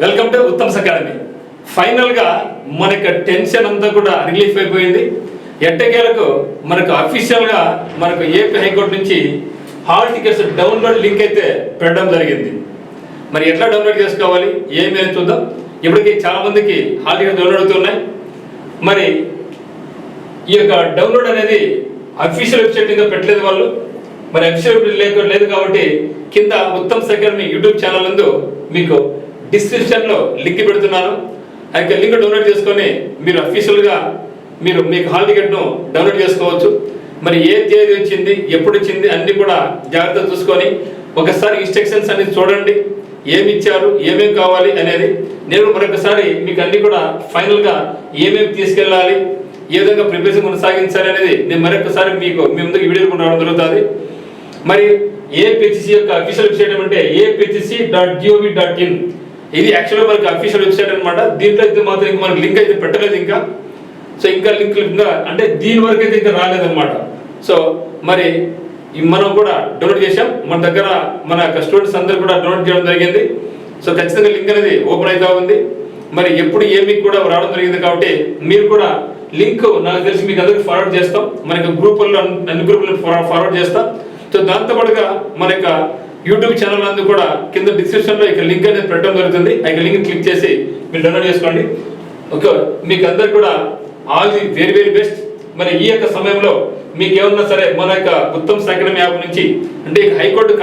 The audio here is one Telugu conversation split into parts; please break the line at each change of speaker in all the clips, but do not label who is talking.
Welcome to Uttam's academy. ఫైనల్గా మనకు టెన్షన్ అంతా కూడా రిలీఫ్ అయిపోయింది. ఎట్టకేలకు మనకు అఫీషియల్గా మనకు ఏపీ హైకోర్టు నుంచి హాల్ టికెట్స్ డౌన్లోడ్ లింక్ అయితే పెట్టడం జరిగింది. మరి ఎట్లా డౌన్లోడ్ చేసుకోవాలి ఏమి అని చూద్దాం. ఇప్పటికీ చాలా మందికి హాల్ టికెట్ డౌన్లోడ్ అవుతున్నాయి. మరి ఈ యొక్క డౌన్లోడ్ అనేది అఫీషియల్ వెబ్సైట్ ఇంకా పెట్టలేదు వాళ్ళు. మరి అఫీషియల్ లేదు కాబట్టి కింద ఉత్తమ్స్ అకాడమీ యూట్యూబ్ ఛానల్ నందు మీకు డిస్క్రిప్షన్లో లింక్ పెడుతున్నాను. ఆ యొక్క లింక్ డౌన్లోడ్ చేసుకొని మీరు అఫీషియల్గా మీకు హాల్ టికెట్ను డౌన్లోడ్ చేసుకోవచ్చు. మరి ఏ తేదీ వచ్చింది, ఎప్పుడు వచ్చింది అన్నీ కూడా జాగ్రత్తగా చూసుకొని ఒకసారి ఇన్స్ట్రక్షన్స్ అనేది చూడండి, ఏమి ఇచ్చారు, ఏమేమి కావాలి అనేది. నేను మరొకసారి మీకు అన్ని కూడా ఫైనల్గా ఏమేమి తీసుకెళ్ళాలి, ఏ విధంగా ప్రిపరేషన్ కొనసాగించాలి అనేది నేను మరొకసారి మీ ముందుకు వీడియో రావడం జరుగుతుంది. మరి ఏపీహెచ్సి యొక్క అఫీషియల్ వెబ్సైట్ ఏమంటే apHC.gov.in. ఇది యాక్చువల్గా మనకి అఫీషియల్ వెబ్సైట్ అనమాట. దీంట్లో అయితే మాత్రం ఇంకా మనకి లింక్ అయితే పెట్టలేదు ఇంకా. సో ఇంకా లింక్ అంటే దీని వరకు అయితే ఇంకా రాలేదన్నమాట. సో మరి మనం కూడా డౌన్లోడ్ చేసాం. మన దగ్గర మన స్టూడెంట్స్ అందరూ కూడా డౌన్లోడ్ చేయడం జరిగింది. సో ఖచ్చితంగా లింక్ అనేది ఓపెన్ అవుతా ఉంది. మరి ఎప్పుడు ఏమి కూడా రావడం జరిగింది కాబట్టి మీరు కూడా లింక్ నాకు తెలిసి మీకు అందరికి ఫార్వర్డ్ చేస్తాం. మన యొక్క గ్రూపుల్లో అన్ని గ్రూపుల్లో ఫార్వర్డ్ చేస్తాం. సో దాంతోపాటుగా మన యొక్క యూట్యూబ్ ఛానల్ నందు కూడా కింద డిస్క్రిప్షన్లో ఇక లింక్ అనేది పెట్టడం జరుగుతుంది. ఆ యొక్క లింక్ క్లిక్ చేసి మీరు డౌన్లోడ్ చేసుకోండి. ఓకే, మీకు అందరు కూడా all the very very best. మరి ఈ యొక్క సమయంలో మీకు ఏమన్నా సరే మన యొక్క ఉత్తమ్స్ అకాడమీ యాప్ నుంచి అంటే హైకోర్టు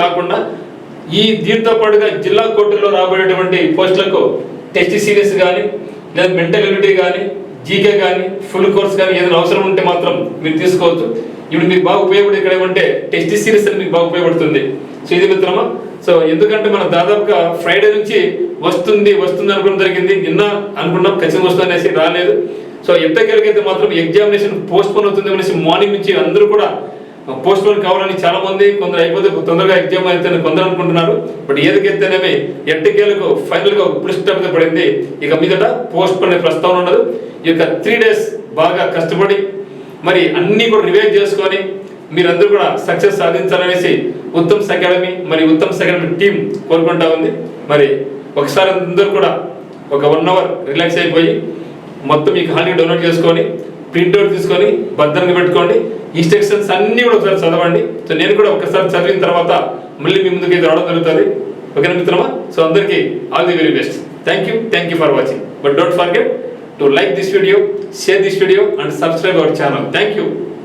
కాకుండా ఈ దీంతో పాటుగా జిల్లా కోర్టులో రాబోయేటువంటి పోస్టులకు టెస్ట్ సిరీస్ కానీ లేదా మెంటల్ ఎబిలిటీ కానీ జీకే కానీ ఫుల్ కోర్స్ కానీ ఏదైనా అవసరం ఉంటే మాత్రం మీరు తీసుకోవచ్చు. ఇప్పుడు మీకు బాగా ఉపయోగపడి ఇక్కడ ఏమంటే టెస్ట్ సిరీస్ అని మీకు బాగా ఉపయోగపడుతుంది. సో ఇది మిత్రమా. సో ఎందుకంటే మనం దాదాపుగా ఫ్రైడే నుంచి వస్తుంది అనుకోవడం జరిగింది. నిన్న అనుకున్నాం ఖచ్చితంగా వస్తుంది అనేసి రాలేదు. సో ఎంతకెళ్ళకైతే మాత్రం ఎగ్జామినేషన్ పోస్ట్ పోన్ అవుతుంది అనేసి మార్నింగ్ నుంచి అందరూ కూడా పోస్ట్ పోన్ కావాలని చాలా మంది, కొందరు అయిపోతే తొందరగా ఎగ్జామ్ అయితే కొందరు అనుకుంటున్నారు. బట్ ఏదికైతేనేమి ఎట్టకేలకు ఫైనల్గా ఒక పులి స్టాప్ అయితే పడింది. ఇక మీదట పోస్ట్ పోన్ అనే ప్రస్తావన ఉండదు. ఈ యొక్క 3 days బాగా కష్టపడి మరి అన్నీ కూడా రివైజ్ చేసుకొని మీరందరూ కూడా సక్సెస్ సాధించాలనేసి ఉత్తమ్స్ అకాడమీ మరి ఉత్తమ్స్ అకాడమీ టీం కోరుకుంటా ఉంది. మరి ఒకసారి అందరూ కూడా ఒక 1 hour రిలాక్స్ అయిపోయి మొత్తం మీకు హాల్ టికెట్ డౌన్లోడ్ చేసుకొని ప్రింట్అవుట్ తీసుకొని భద్రంగా పెట్టుకోండి. ఇన్స్ట్రక్షన్స్ అన్నీ కూడా ఒకసారి చదవండి. సో నేను కూడా ఒకసారి చదివిన తర్వాత మళ్ళీ మీ ముందుకు అయితే రావడం జరుగుతుంది. ఓకేనా మిత్రమా. సో అందరికీ all the very best. Thank you for watching. But don't forget to like this video, share this video and subscribe our channel. Thank you.